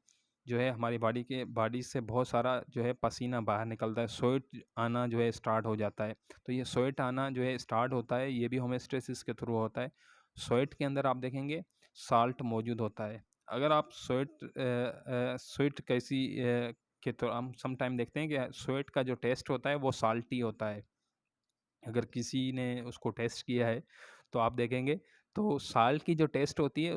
जो है हमारी बॉडी से बहुत सारा जो है पसीना बाहर निकलता है, स्वेट आना जो है स्टार्ट हो जाता है। तो ये स्वेट आना जो है स्टार्ट होता है, ये भी होम्योस्टेसिस के थ्रू होता है। स्वेट के अंदर आप देखेंगे साल्ट मौजूद होता है। अगर आप स्वेट कैसी के तो हम सम टाइम देखते हैं कि स्वेट का जो टेस्ट होता है वो साल्टी होता है। अगर किसी ने उसको टेस्ट किया है तो आप देखेंगे तो साल्ट की जो टेस्ट होती है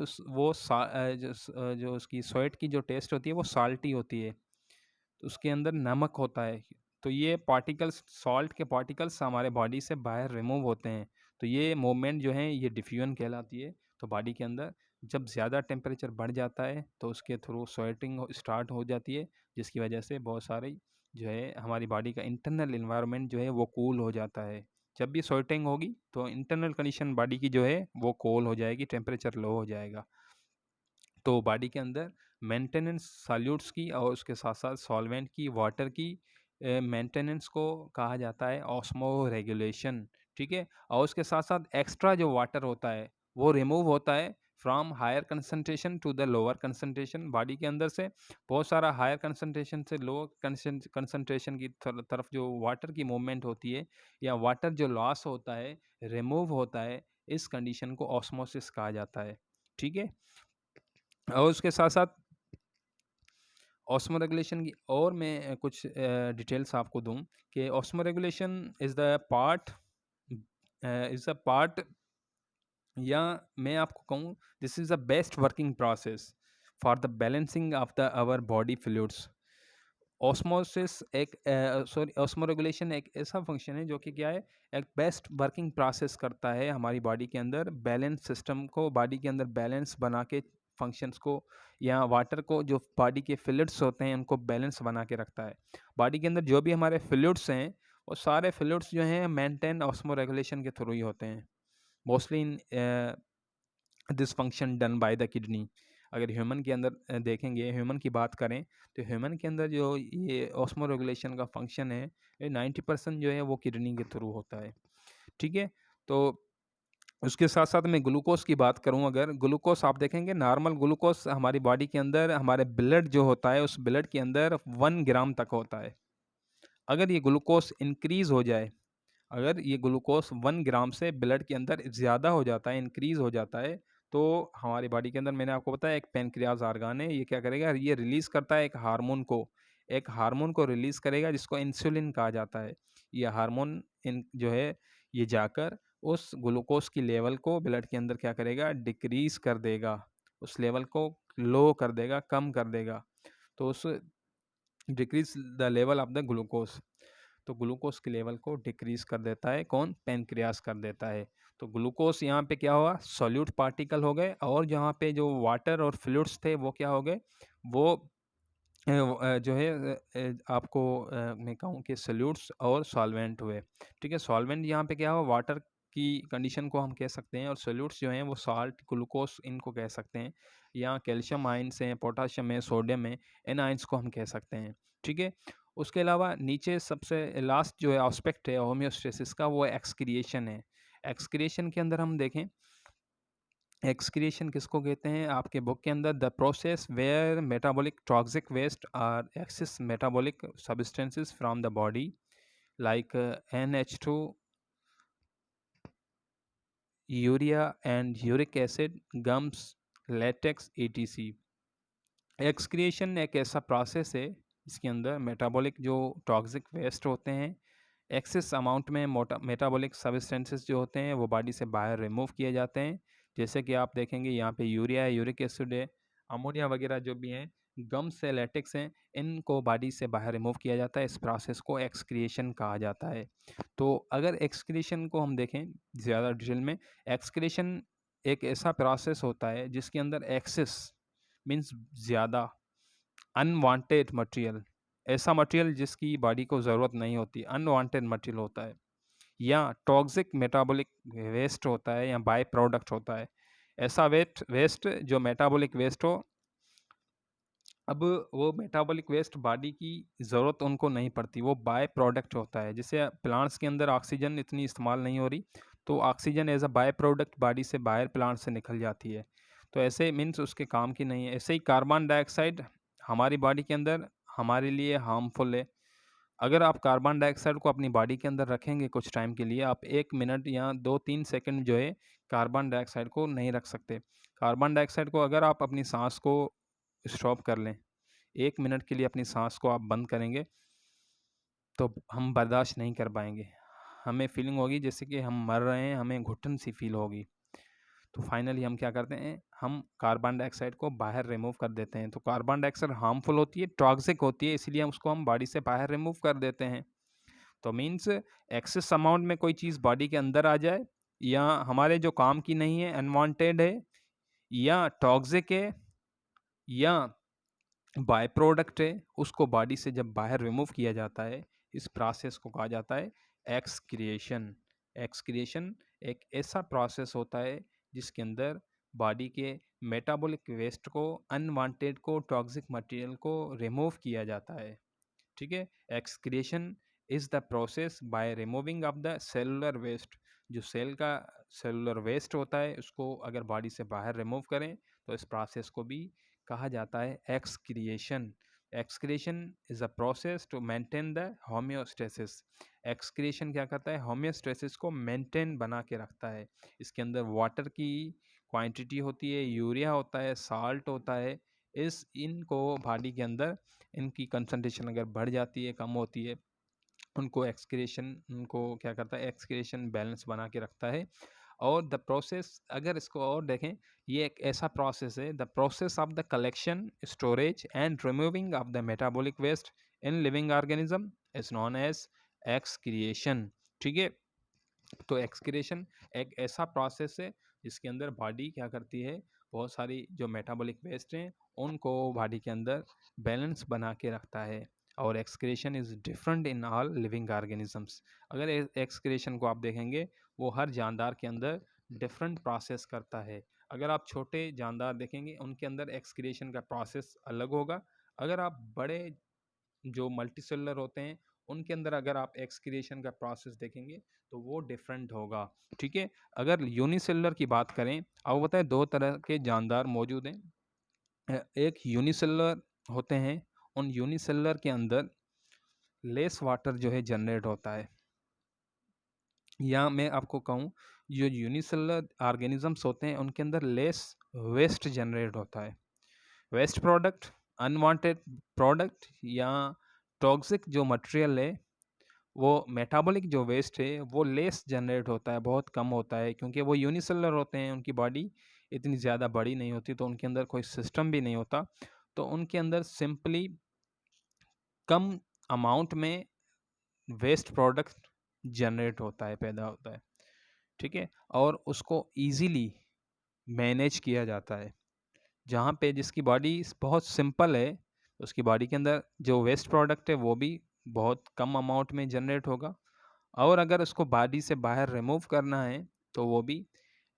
जो उसकी स्वेट की जो टेस्ट होती है वो साल्टी होती है। तो उसके अंदर नमक होता है। तो ये पार्टिकल्स, सॉल्ट के पार्टिकल्स हमारे बॉडी से बाहर रिमूव होते हैं। तो ये मूवमेंट जो है ये डिफ्यूजन कहलाती है। तो बॉडी के अंदर जब ज़्यादा टेम्परेचर बढ़ जाता है तो उसके थ्रू स्वेटिंग स्टार्ट हो जाती है, जिसकी वजह से बहुत सारी जो है हमारी बॉडी का इंटरनल इन्वायरमेंट जो है वो कूल हो जाता है। जब भी स्वेटिंग होगी तो इंटरनल कंडीशन बॉडी की जो है वो कूल हो जाएगी, टेम्परेचर लो हो जाएगा। तो बॉडी के अंदर मेंटेनेंस सॉल्यूट्स की और उसके साथ साथ सॉल्वेंट की, वाटर की मेंटेनेंस को कहा जाता है ऑस्मो रेगुलेशन। ठीक है, और उसके साथ साथ एक्स्ट्रा जो वाटर होता है वो रिमूव होता है from higher concentration to the lower concentration. Body के अंदर से बहुत सारा हायर कंसंट्रेशन से लोअर कंसंट्रेशन की तरफ जो वाटर की मूवमेंट होती है या वाटर जो लॉस होता है, रिमूव होता है, इस कंडीशन को ऑस्मोसिस कहा जाता है। ठीक है, और उसके साथ-साथ ऑस्मो रेगुलेशन की और मैं कुछ डिटेल्स आपको दूँ कि osmoregulation is a part, या मैं आपको कहूँ this is the best working process for the balancing of the our body fluids. Osmoregulation एक ऐसा फंक्शन है जो कि क्या है, एक बेस्ट वर्किंग प्रोसेस करता है हमारी बॉडी के अंदर, बैलेंस सिस्टम को बॉडी के अंदर बैलेंस बना के, फंक्शंस को या वाटर को, जो बॉडी के फ्लूइड्स होते हैं उनको बैलेंस बना के रखता है। बॉडी के अंदर जो भी हमारे फ्लूइड्स हैं वो सारे फ्लूइड्स जो हैं मेंटेन ऑस्मो रेगुलेशन के थ्रू ही होते हैं। Mostly in this function done by the kidney. अगर ह्यूमन के अंदर देखेंगे, ह्यूमन की बात करें, तो ह्यूमन के अंदर जो ये ऑस्मो रेगुलेशन का फंक्शन है, ये 90% जो है वो किडनी के थ्रू होता है। ठीक है, तो उसके साथ साथ मैं ग्लूकोज की बात करूं, अगर ग्लूकोज आप देखेंगे, नॉर्मल ग्लूकोज हमारी बॉडी के अंदर, हमारे ब्लड जो होता है उस ब्लड के अंदर 1 ग्राम तक होता है। अगर ये ग्लूकोज इंक्रीज हो जाए, अगर ये ग्लूकोज 1 ग्राम से ब्लड के अंदर ज़्यादा हो जाता है, इंक्रीज़ हो जाता है, तो हमारी बॉडी के अंदर, मैंने आपको बताया, एक पैनक्रियाज ऑर्गन है, ये क्या करेगा, ये रिलीज़ करता है एक हार्मोन को रिलीज़ करेगा जिसको इंसुलिन कहा जाता है। ये हार्मोन इन जो है ये जाकर उस ग्लूकोज की लेवल को ब्लड के अंदर क्या करेगा, डिक्रीज़ कर देगा, उस लेवल को लो कर देगा, कम कर देगा। तो उस decrease the level of the glucose, तो ग्लूकोज के लेवल को डिक्रीज कर देता है कौन, पेनक्रियास कर देता है। तो ग्लूकोज यहाँ पे क्या हुआ, सॉल्यूट पार्टिकल हो गए, और जहाँ पे जो वाटर और फ्लूइड्स थे वो क्या हो गए, वो जो है आपको मैं कहूँ कि सॉल्यूट्स और सॉल्वेंट हुए, ठीक है? सॉल्वेंट यहाँ पे क्या हुआ, वाटर की कंडीशन को हम कह सकते हैं, और सॉल्यूट्स जो हैं वो साल्ट, ग्लूकोज़ इनको कह सकते हैं, या कैल्शियम आयन्स हैं, पोटेशियम है, सोडियम है, इन आयन्स को हम कह सकते हैं, ठीक है? उसके अलावा नीचे सबसे लास्ट जो है एस्पेक्ट है होमियोस्टेसिस का, वो एक्सक्रिएशन है। एक्सक्रिएशन के अंदर हम देखें, एक्सक्रीशन किसको कहते हैं? आपके बुक के अंदर the process where metabolic toxic waste are excess metabolic substances from the body like NH2, urea and uric acid, gums, latex, ETC। Excretion एक ऐसा प्रोसेस है जिसके अंदर मेटाबॉलिक जो टॉक्सिक वेस्ट होते हैं, एक्सेस अमाउंट में मोटा मेटाबॉलिक सब्सटेंसेस जो होते हैं वो बॉडी से बाहर रिमूव किए जाते हैं। जैसे कि आप देखेंगे यहाँ पे यूरिया है, यूरिक एसिड है, अमोनिया वगैरह जो भी हैं, गम्स है, लैटेक्स हैं, इनको बॉडी से बाहर रिमूव किया जाता है। इस प्रोसेस को एक्सक्रिएशन कहा जाता है। तो अगर एक्सक्रिएशन को हम देखें ज़्यादा डिटेल में, एक्सक्रिएशन एक ऐसा प्रोसेस होता है जिसके अंदर एक्सेस मीन्स ज़्यादा अनवांटेड मटेरियल, ऐसा मटेरियल जिसकी बॉडी को ज़रूरत नहीं होती, अनवांटेड मटेरियल होता है, या टॉक्सिक मेटाबॉलिक वेस्ट होता है, या बाय प्रोडक्ट होता है। ऐसा वेस्ट जो मेटाबॉलिक वेस्ट हो, अब वो मेटाबॉलिक वेस्ट बॉडी की ज़रूरत उनको नहीं पड़ती, वो बाय प्रोडक्ट होता है। जैसे प्लांट्स के अंदर ऑक्सीजन इतनी इस्तेमाल नहीं हो रही, तो oxygen as a by product body से बाहर प्लांट से निकल जाती है, तो ऐसे मीन्स उसके काम की नहीं है। ऐसे ही कार्बन डाइऑक्साइड हमारी बॉडी के अंदर हमारे लिए हार्मफुल है। अगर आप कार्बन डाइऑक्साइड को अपनी बॉडी के अंदर रखेंगे कुछ टाइम के लिए, आप 1 मिनट या 2-3 सेकंड जो है कार्बन डाइऑक्साइड को नहीं रख सकते। कार्बन डाइऑक्साइड को अगर आप अपनी साँस को स्टॉप कर लें, 1 मिनट के लिए अपनी साँस को आप बंद करेंगे, तो हम बर्दाश्त नहीं कर पाएँगे। हमें फ़ीलिंग होगी जैसे कि हम मर रहे हैं, हमें घुटन-सी फ़ील होगी। तो फाइनली हम क्या करते हैं, हम कार्बन डाइऑक्साइड को बाहर रिमूव कर देते हैं। तो कार्बन डाइऑक्साइड हार्मफुल होती है, टॉक्सिक होती है, इसीलिए हम उसको हम बॉडी से बाहर रिमूव कर देते हैं। तो मीन्स एक्सेस अमाउंट में कोई चीज़ बॉडी के अंदर आ जाए, या हमारे जो काम की नहीं है, अनवांटेड है, या टॉक्सिक है, या बाय प्रोडक्ट है, उसको बॉडी से जब बाहर रिमूव किया जाता है, इस प्रोसेस को कहा जाता है एक्सक्रिएशन। एक्सक्रिएशन एक ऐसा प्रोसेस होता है जिसके अंदर बॉडी के मेटाबॉलिक वेस्ट को, अनवांटेड को, टॉक्सिक मटेरियल को रिमूव किया जाता है। ठीक है? Excretion is the process by removing of the cellular waste. जो सेल का सेलुलर वेस्ट होता है, उसको अगर बॉडी से बाहर रिमूव करें, तो इस प्रोसेस को भी कहा जाता है excretion. Excretion is a process to maintain the homeostasis. Excretion क्या करता है, होम्योस्टेसिस को मेंटेन बना के रखता है। इसके अंदर वाटर की क्वांटिटी होती है, यूरिया होता है, साल्ट होता है। इस इनको बॉडी के अंदर इनकी कंसंट्रेशन अगर बढ़ जाती है, कम होती है, उनको एक्सक्रिएशन, उनको क्या करता है, एक्सक्रिएशन बैलेंस बना के रखता है। और द प्रोसेस अगर इसको और देखें, ये एक ऐसा प्रोसेस है, the process of the collection, storage and removing of the metabolic waste in living organism is known as excretion. ठीक है? तो एक्सक्रीशन एक ऐसा प्रोसेस है जिसके अंदर बॉडी क्या करती है, बहुत सारी जो मेटाबॉलिक वेस्ट हैं उनको बॉडी के अंदर बैलेंस बना के रखता है। और excretion is different in all living organisms. अगर एक्सक्रीशन को आप देखेंगे, वो हर जानदार के अंदर डिफरेंट प्रोसेस करता है। अगर आप छोटे जानदार देखेंगे, उनके अंदर एक्सक्रीशन का प्रोसेस अलग होगा। अगर आप बड़े जो मल्टीसेलुलर होते हैं, उनके अंदर अगर आप एक्सक्रिएशन का प्रोसेस देखेंगे, तो वो डिफरेंट होगा। ठीक है? अगर यूनिसेलुलर की बात करें, आपको पता है 2 तरह के जानदार मौजूद हैं। एक यूनिसेलुलर होते हैं, उन यूनिसेलुलर के अंदर लेस वाटर जो है जनरेट होता है। या मैं आपको कहूँ, जो यूनिसेलुलर ऑर्गेनिजम्स होते हैं उनके अंदर लेस वेस्ट जनरेट होता है। वेस्ट प्रोडक्ट, अनवांटेड प्रोडक्ट, या टॉक्सिक जो मटेरियल है, वो मेटाबॉलिक जो वेस्ट है वो लेस जनरेट होता है, बहुत कम होता है, क्योंकि वो यूनिसेलुलर होते हैं, उनकी बॉडी इतनी ज़्यादा बड़ी नहीं होती, तो उनके अंदर कोई सिस्टम भी नहीं होता। तो उनके अंदर सिंपली कम अमाउंट में वेस्ट प्रोडक्ट जनरेट होता है, पैदा होता है। ठीक है? और उसको ईज़िली मैनेज किया जाता है। जहाँ पे जिसकी बॉडी बहुत सिंपल है, उसकी बॉडी के अंदर जो वेस्ट प्रोडक्ट है वो भी बहुत कम अमाउंट में जनरेट होगा, और अगर उसको बॉडी से बाहर रिमूव करना है तो वो भी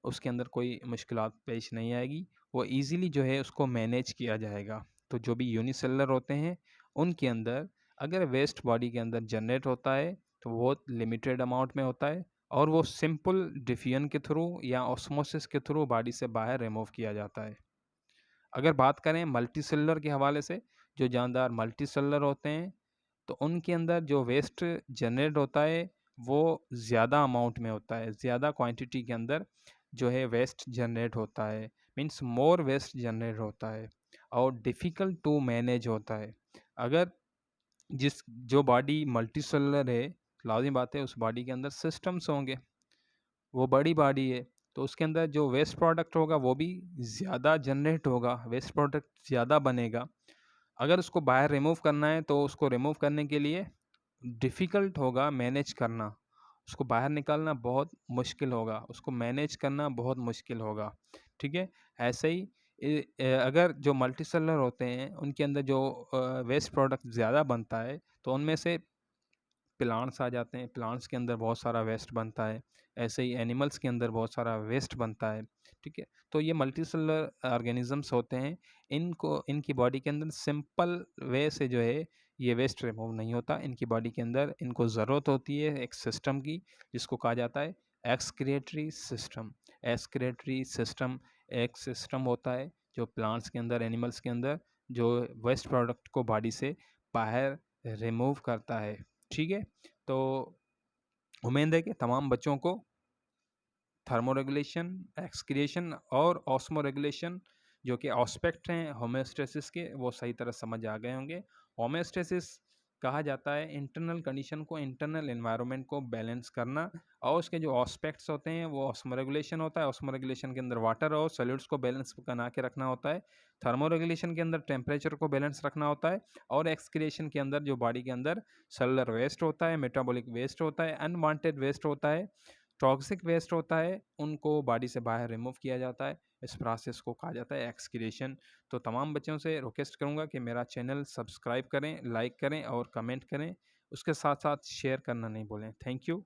उसके अंदर कोई मुश्किलात पेश नहीं आएगी, वो ईज़िली जो है उसको मैनेज किया जाएगा। तो जो भी यूनिसेलुलर होते हैं, उनके अंदर अगर वेस्ट बॉडी के अंदर जनरेट होता है, तो वो लिमिटेड अमाउंट में होता है और वो सिंपल डिफ्यूजन के थ्रू या ऑस्मोसिस के थ्रू बॉडी से बाहर रिमूव किया जाता है। अगर बात करें मल्टीसेलुलर के हवाले से, जो जानदार मल्टीसेलुलर होते हैं, तो उनके अंदर जो वेस्ट जनरेट होता है, वो ज़्यादा अमाउंट में होता है, ज़्यादा क्वांटिटी के अंदर जो है वेस्ट जनरेट होता है, मीन्स मोर वेस्ट जनरेट होता है और डिफ़िकल्ट टू मैनेज होता है। अगर जो बॉडी मल्टीसेलुलर है, लाज़िमी बात है उस बॉडी के अंदर सिस्टम्स होंगे, वो बड़ी बॉडी है, तो उसके अंदर जो वेस्ट प्रोडक्ट होगा वो भी ज़्यादा जनरेट होगा, वेस्ट प्रोडक्ट ज़्यादा बनेगा। अगर उसको बाहर रिमूव करना है तो उसको रिमूव करने के लिए डिफ़िकल्ट होगा मैनेज करना, उसको बाहर निकालना बहुत मुश्किल होगा, उसको मैनेज करना बहुत मुश्किल होगा, ठीक है? ऐसे ही अगर जो मल्टीसेलुलर होते हैं उनके अंदर जो वेस्ट प्रोडक्ट ज़्यादा बनता है, तो उनमें से प्लांट्स आ जाते हैं, प्लांट्स के अंदर बहुत सारा वेस्ट बनता है, ऐसे ही एनिमल्स के अंदर बहुत सारा वेस्ट बनता है, ठीक है? तो ये मल्टीसेलुलर ऑर्गेनिज़म्स होते हैं, इनकी बॉडी के अंदर सिंपल वे से जो है ये वेस्ट रिमूव नहीं होता, इनकी बॉडी के अंदर इनको ज़रूरत होती है एक सिस्टम की, जिसको कहा जाता है एक्सक्रीटरी सिस्टम। एक्सक्रीटरी सिस्टम एक सिस्टम होता है जो प्लांट्स के अंदर, एनिमल्स के अंदर जो वेस्ट प्रोडक्ट को बॉडी से बाहर रिमूव करता है। ठीक है? तो उम्मीद है कि तमाम बच्चों को थर्मोरेगुलेशन, एक्सक्रिएशन और ऑस्मोरेगुलेशन जो कि ऑस्पेक्ट हैं होम्योस्टेसिस के, वो सही तरह समझ आ गए होंगे। होम्योस्टेसिस कहा जाता है इंटरनल कंडीशन को, इंटरनल एनवायरनमेंट को बैलेंस करना, और उसके जो ऑस्पेक्ट्स होते हैं वो ऑस्मोरेगुलेशन होता है। ऑस्मोरेगुलेशन के अंदर वाटर और सॉलिड्स को बैलेंस बना के रखना होता है। थर्मोरेगुलेशन के अंदर टेम्परेचर को बैलेंस रखना होता है, और एक्सक्रिएशन के अंदर जो बॉडी के अंदर सेलुलर वेस्ट होता है, मेटाबॉलिक वेस्ट होता है, अनवांटेड वेस्ट होता है, टॉक्सिक वेस्ट होता है, उनको बॉडी से बाहर रिमूव किया जाता है। इस प्रोसेस को कहा जाता है एक्सक्रीशन। तो तमाम बच्चों से रिक्वेस्ट करूँगा कि मेरा चैनल सब्सक्राइब करें, लाइक करें और कमेंट करें। उसके साथ-साथ शेयर करना नहीं भूलें। Thank you.